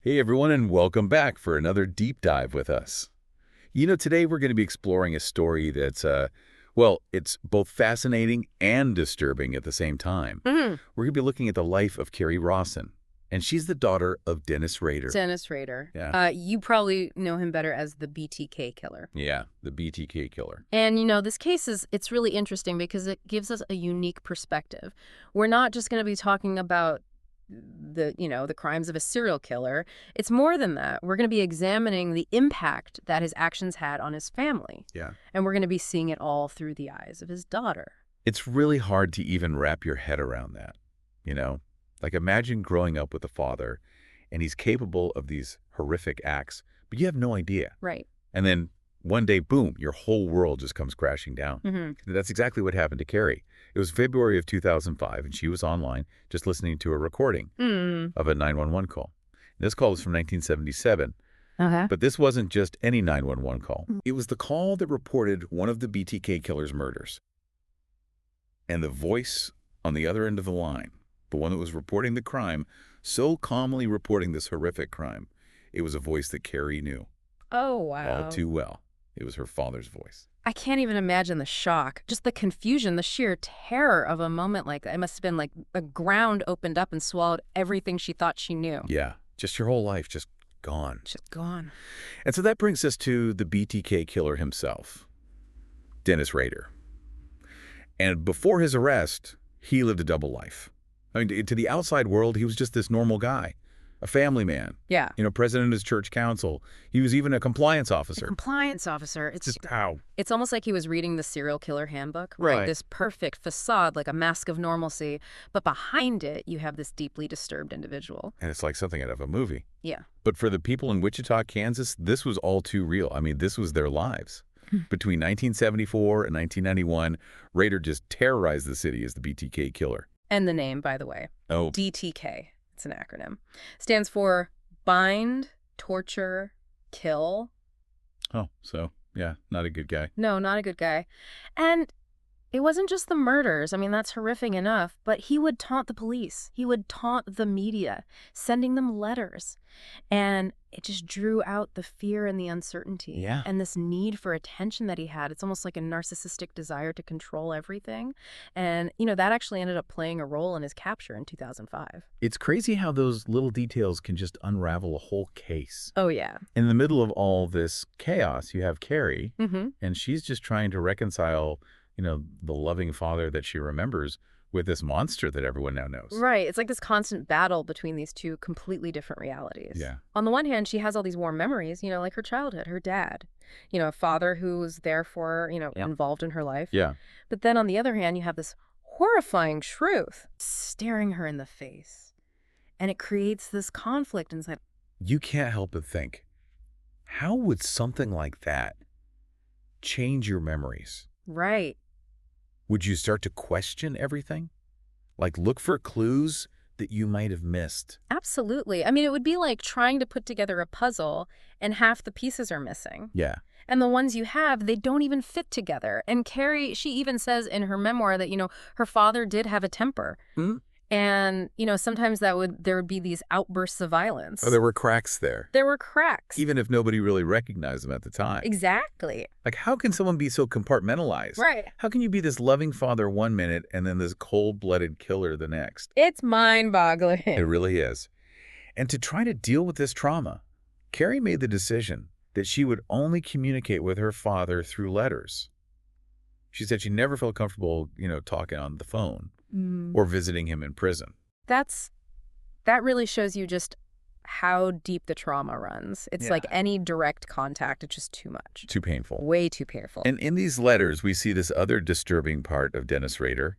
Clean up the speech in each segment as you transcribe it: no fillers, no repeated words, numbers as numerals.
Hey everyone, and welcome back for another deep dive with us. Today we're going to be exploring a story that's, it's both fascinating and disturbing at the same time. Mhm. We're going to be looking at the life of Carrie Rawson, and she's the daughter of Dennis Rader. Dennis Rader. Yeah, You probably know him better as the BTK Killer. yeah, the BTK Killer. And, this case it's really interesting because it gives us a unique perspective. We're not just going to be talking about the crimes of a serial killer. It's more than that. We're going to be examining the impact that his actions had on his family. Yeah. And we're going to be seeing it all through the eyes of his daughter. It's really hard to even wrap your head around that, you know? Like imagine growing up with a father, and he's capable of these horrific acts, but you have no idea. Right. And then one day, boom, your whole world just comes crashing down. Mm-hmm. That's exactly what happened to Carrie. It was February of 2005, and she was online just listening to a recording of a 911 call. This call was from 1977, Okay. but this wasn't just any 911 call. It was the call that reported one of the BTK killer's murders. And the voice on the other end of the line, the one that was reporting the crime, so calmly reporting this horrific crime, it was a voice that Carrie knew Oh, wow. all too well. It was her father's voice. I can't even imagine the shock, just the confusion, the sheer terror of a moment like that. It must have been like a ground opened up and swallowed everything she thought she knew. Yeah, just your whole life just gone. Just gone. And so that brings us to the BTK killer himself, Dennis Rader. And before his arrest, he lived a double life. I mean, to the outside world, he was just this normal guy, a family man, Yeah. president of his church council. He was even a compliance officer. Compliance officer. It's almost like he was reading the serial killer handbook, right? Right. This perfect facade, like a mask of normalcy. But behind it, you have this deeply disturbed individual. And it's like something out of a movie. Yeah. But for the people in Wichita, Kansas, this was all too real. I mean, this was their lives. Between 1974 and 1991, Rader just terrorized the city as the BTK killer. And the name, by the way, Oh, DTK. It's an acronym. Stands for bind, torture, kill. so, yeah, not a good guy. No, not a good guy. And it wasn't just the murders. I mean, that's horrific enough. But he would taunt the police. He would taunt the media, sending them letters. And it just drew out the fear and the uncertainty. Yeah. And this need for attention that he had. It's almost like a narcissistic desire to control everything. And, that actually ended up playing a role in his capture in 2005. It's crazy how those little details can just unravel a whole case. Oh, yeah. In the middle of all this chaos, you have Carrie, Mm-hmm. and she's just trying to reconcile, the loving father that she remembers with this monster that everyone now knows. Right. It's like this constant battle between these two completely different realities. Yeah. On the one hand, she has all these warm memories, like her childhood, her dad, a father who was there for her, Yeah. involved in her life. Yeah. But then on the other hand, you have this horrifying truth staring her in the face. And it creates this conflict inside. You can't help but think, how would something like that change your memories? Right. Would you start to question everything? Like look for clues that you might have missed? Absolutely. I mean, it would be like trying to put together a puzzle and half the pieces are missing. Yeah. And the ones you have, they don't even fit together. And Carrie, she even says in her memoir that, her father did have a temper. Hmm? And, sometimes there would be these outbursts of violence. Oh, there were cracks there, There were cracks. even if nobody really recognized them at the time. Exactly. Like, how can someone be so compartmentalized? Right. How can you be this loving father one minute and then this cold-blooded killer the next? It's mind-boggling. It really is. And to try to deal with this trauma, Carrie made the decision that she would only communicate with her father through letters. She said she never felt comfortable, talking on the phone or visiting him in prison. That really shows you just how deep the trauma runs. It's Yeah. like any direct contact, it's just too much. Too painful. Way too painful. And in these letters, we see this other disturbing part of Dennis Rader.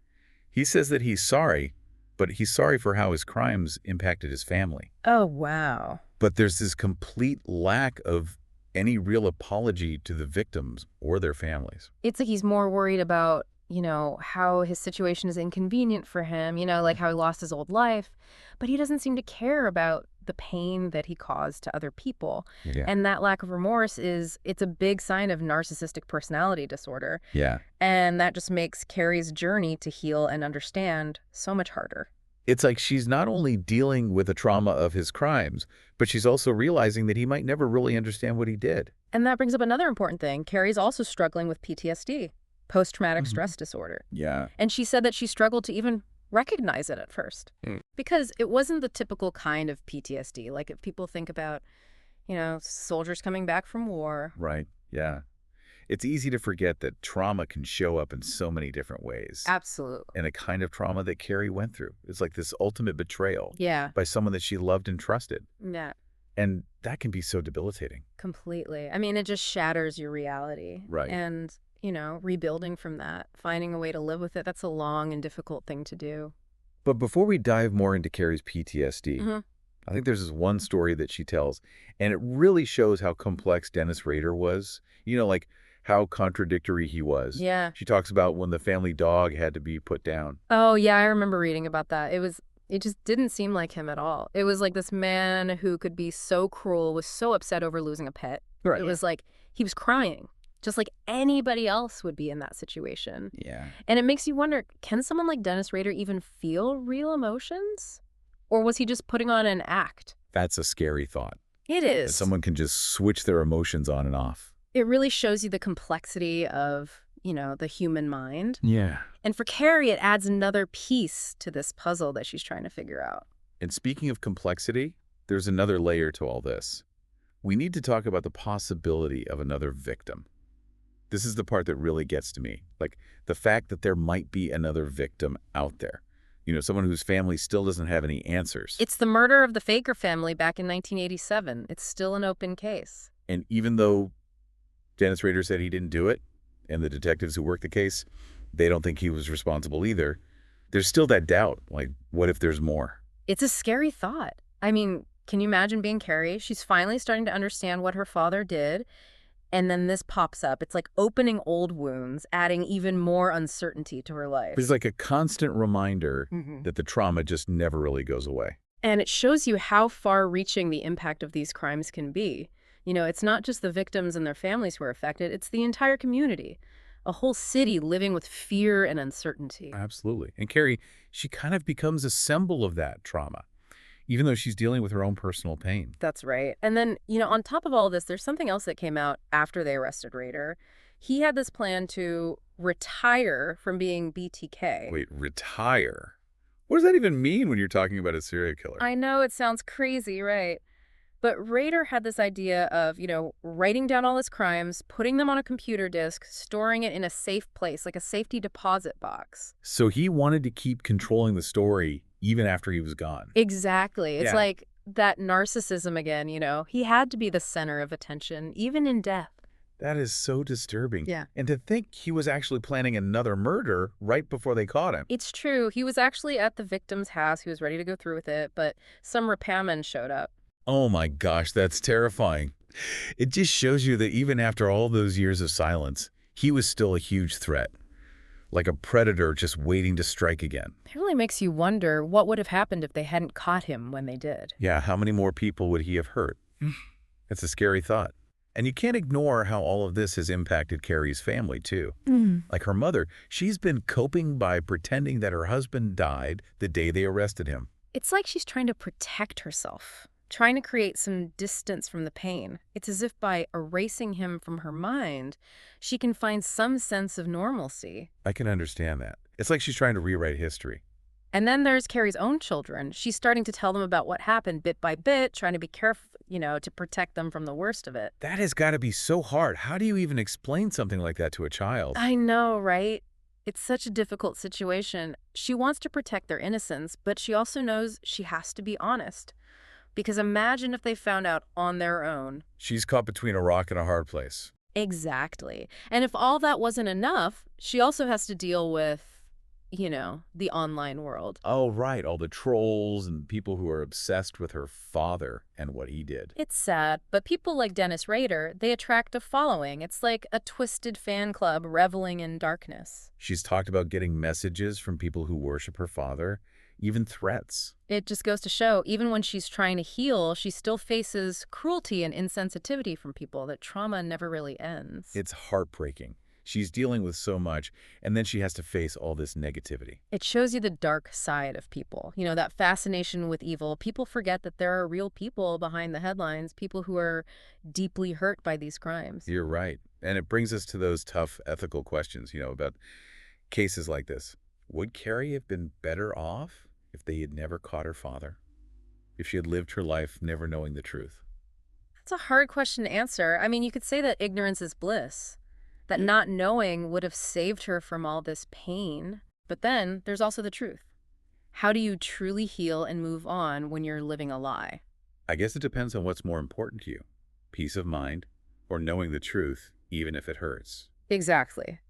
He says that he's sorry, but he's sorry for how his crimes impacted his family. Oh, wow. But there's this complete lack of any real apology to the victims or their families. It's like he's more worried about, how his situation is inconvenient for him, like how he lost his old life. But he doesn't seem to care about the pain that he caused to other people. Yeah. And that lack of remorse it's a big sign of narcissistic personality disorder. Yeah. And that just makes Carrie's journey to heal and understand so much harder. It's like she's not only dealing with the trauma of his crimes, but she's also realizing that he might never really understand what he did. And that brings up another important thing. Carrie's also struggling with PTSD, post-traumatic Mhm. stress disorder. Yeah. And she said that she struggled to even recognize it at first because it wasn't the typical kind of PTSD. Like if people think about, soldiers coming back from war. Right. Yeah. It's easy to forget that trauma can show up in so many different ways. Absolutely. And a kind of trauma that Carrie went through. It's like this ultimate betrayal Yeah. by someone that she loved and trusted. Yeah, And that can be so debilitating. completely. I mean, it just shatters your reality. Right. And, rebuilding from that, finding a way to live with it, that's a long and difficult thing to do. But before we dive more into Carrie's PTSD, hmm I think there's this one story that she tells, and it really shows how complex Dennis Rader was. Like how contradictory he was. Yeah. She talks about when the family dog had to be put down. Oh, yeah, I remember reading about that. It just didn't seem like him at all. It was like this man who could be so cruel, was so upset over losing a pet. Right. It was like he was crying, just like anybody else would be in that situation. Yeah. And it makes you wonder, can someone like Dennis Rader even feel real emotions? Or was he just putting on an act? That's a scary thought. It That is. someone can just switch their emotions on and off. It really shows you the complexity of, the human mind. Yeah. And for Carrie, it adds another piece to this puzzle that she's trying to figure out. And speaking of complexity, there's another layer to all this. We need to talk about the possibility of another victim. This is the part that really gets to me. Like the fact that there might be another victim out there. Someone whose family still doesn't have any answers. It's the murder of the Faker family back in 1987. It's still an open case. And even though Dennis Rader said he didn't do it, and the detectives who worked the case, they don't think he was responsible either, there's still that doubt. Like, what if there's more? It's a scary thought. I mean, can you imagine being Carrie? She's finally starting to understand what her father did, and then this pops up. It's like opening old wounds, adding even more uncertainty to her life. It's like a constant reminder Mhm. that the trauma just never really goes away. And it shows you how far-reaching the impact of these crimes can be. It's not just the victims and their families who are affected, it's the entire community. A whole city living with fear and uncertainty. Absolutely. And Carrie, she kind of becomes a symbol of that trauma, even though she's dealing with her own personal pain. That's right. And then, on top of all this, there's something else that came out after they arrested Rader. He had this plan to retire from being BTK. Wait, retire? What does that even mean when you're talking about a serial killer? I know it sounds crazy, right? But Rader had this idea of, writing down all his crimes, putting them on a computer disk, storing it in a safe place, like a safety deposit box. So he wanted to keep controlling the story even after he was gone. Exactly. It's Yeah. like that narcissism again, He had to be the center of attention, even in death. That is so disturbing. Yeah. And to think he was actually planning another murder right before they caught him. It's true. He was actually at the victim's house. He was ready to go through with it, but some repairman showed up. Oh my gosh, that's terrifying. It just shows you that even after all those years of silence, he was still a huge threat. Like a predator just waiting to strike again. It really makes you wonder what would have happened if they hadn't caught him when they did. Yeah, how many more people would he have hurt? That's a scary thought. And you can't ignore how all of this has impacted Carrie's family, too. Like her mother, she's been coping by pretending that her husband died the day they arrested him. It's like she's trying to protect herself, trying to create some distance from the pain. It's as if by erasing him from her mind, she can find some sense of normalcy. I can understand that. It's like she's trying to rewrite history. And then there's Carrie's own children. She's starting to tell them about what happened bit by bit, trying to be careful, to protect them from the worst of it. That has got to be so hard. How do you even explain something like that to a child? I know, right? It's such a difficult situation. She wants to protect their innocence, but she also knows she has to be honest. Because imagine if they found out on their own. She's caught between a rock and a hard place. Exactly. And if all that wasn't enough, she also has to deal with, the online world. Oh, right. All the trolls and people who are obsessed with her father and what he did. It's sad, but people like Dennis Rader, they attract a following. It's like a twisted fan club reveling in darkness. She's talked about getting messages from people who worship her father, even threats. It just goes to show, even when she's trying to heal, she still faces cruelty and insensitivity from people. That trauma never really ends. It's heartbreaking. She's dealing with so much, and then she has to face all this negativity. It shows you the dark side of people. You know, that fascination with evil. People forget that there are real people behind the headlines, people who are deeply hurt by these crimes. You're right. And it brings us to those tough ethical questions, about cases like this. Would Carrie have been better off if they had never caught her father? If she had lived her life never knowing the truth? That's a hard question to answer. I mean, you could say that ignorance is bliss, that not knowing would have saved her from all this pain. But then there's also the truth. How do you truly heal and move on when you're living a lie? I guess it depends on what's more important to you. Peace of mind or knowing the truth, even if it hurts. Exactly.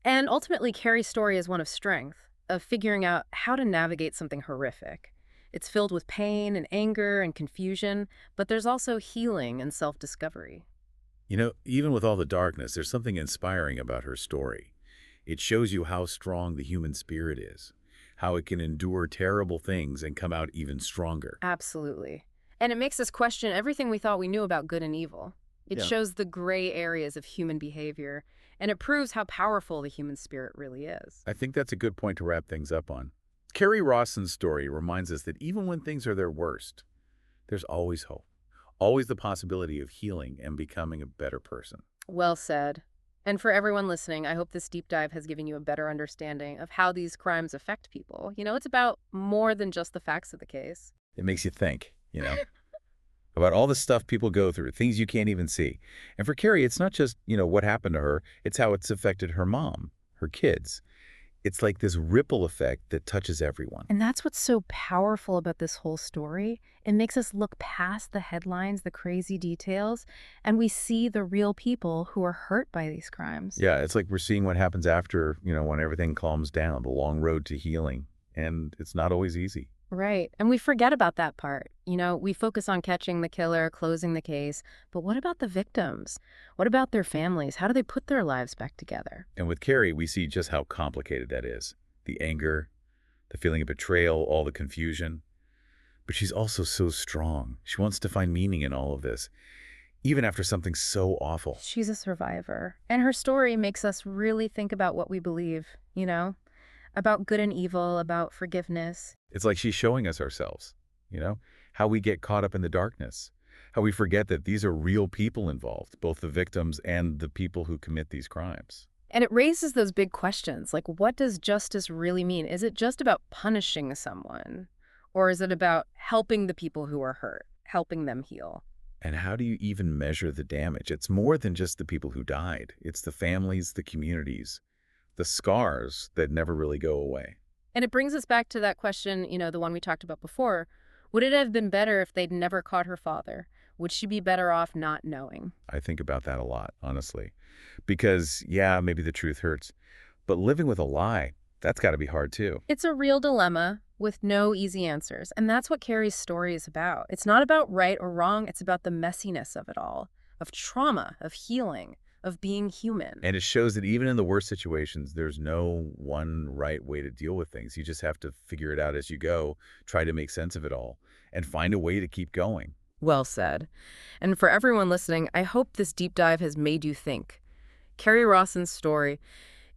And ultimately, Carrie's story is one of strength, of figuring out how to navigate something horrific. It's filled with pain and anger and confusion, but there's also healing and self-discovery. Even with all the darkness, there's something inspiring about her story. It shows you how strong the human spirit is, how it can endure terrible things and come out even stronger. Absolutely. And it makes us question everything we thought we knew about good and evil. It Yeah. shows the gray areas of human behavior, and it proves how powerful the human spirit really is. I think that's a good point to wrap things up on. Carrie Rawson's story reminds us that even when things are their worst, there's always hope, always the possibility of healing and becoming a better person. Well said. And for everyone listening, I hope this deep dive has given you a better understanding of how these crimes affect people. You know, it's about more than just the facts of the case. It makes you think, about all the stuff people go through, things you can't even see. And for Carrie, it's not just, what happened to her, it's how it's affected her mom, her kids. It's like this ripple effect that touches everyone. And that's what's so powerful about this whole story. It makes us look past the headlines, the crazy details, and we see the real people who are hurt by these crimes. Yeah, it's like we're seeing what happens after, when everything calms down, the long road to healing. And it's not always easy. Right. And we forget about that part. You know, we focus on catching the killer, closing the case. But what about the victims? What about their families? How do they put their lives back together? And with Carrie, we see just how complicated that is. The anger, the feeling of betrayal, all the confusion. But she's also so strong. She wants to find meaning in all of this, even after something so awful. She's a survivor. And her story makes us really think about what we believe, about good and evil, about forgiveness. It's like she's showing us ourselves, how we get caught up in the darkness, how we forget that these are real people involved, both the victims and the people who commit these crimes. And it raises those big questions, like what does justice really mean? Is it just about punishing someone? Or is it about helping the people who are hurt, helping them heal? And how do you even measure the damage? It's more than just the people who died. It's the families, the communities, the scars that never really go away. And it brings us back to that question, the one we talked about before. Would it have been better if they'd never caught her father? Would she be better off not knowing? I think about that a lot, honestly. Because, yeah, maybe the truth hurts. But living with a lie, that's got to be hard too. It's a real dilemma with no easy answers. And that's what Carrie's story is about. It's not about right or wrong. It's about the messiness of it all, of trauma, of healing, of being human. And it shows that even in the worst situations, there's no one right way to deal with things. You just have to figure it out as you go, try to make sense of it all, and find a way to keep going. Well said. And for everyone listening, I hope this deep dive has made you think. Carrie Rawson's story,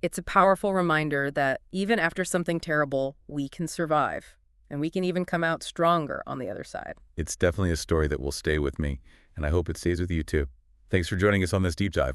it's a powerful reminder that even after something terrible, we can survive. And we can even come out stronger on the other side. It's definitely a story that will stay with me, and I hope it stays with you too. Thanks for joining us on this deep dive.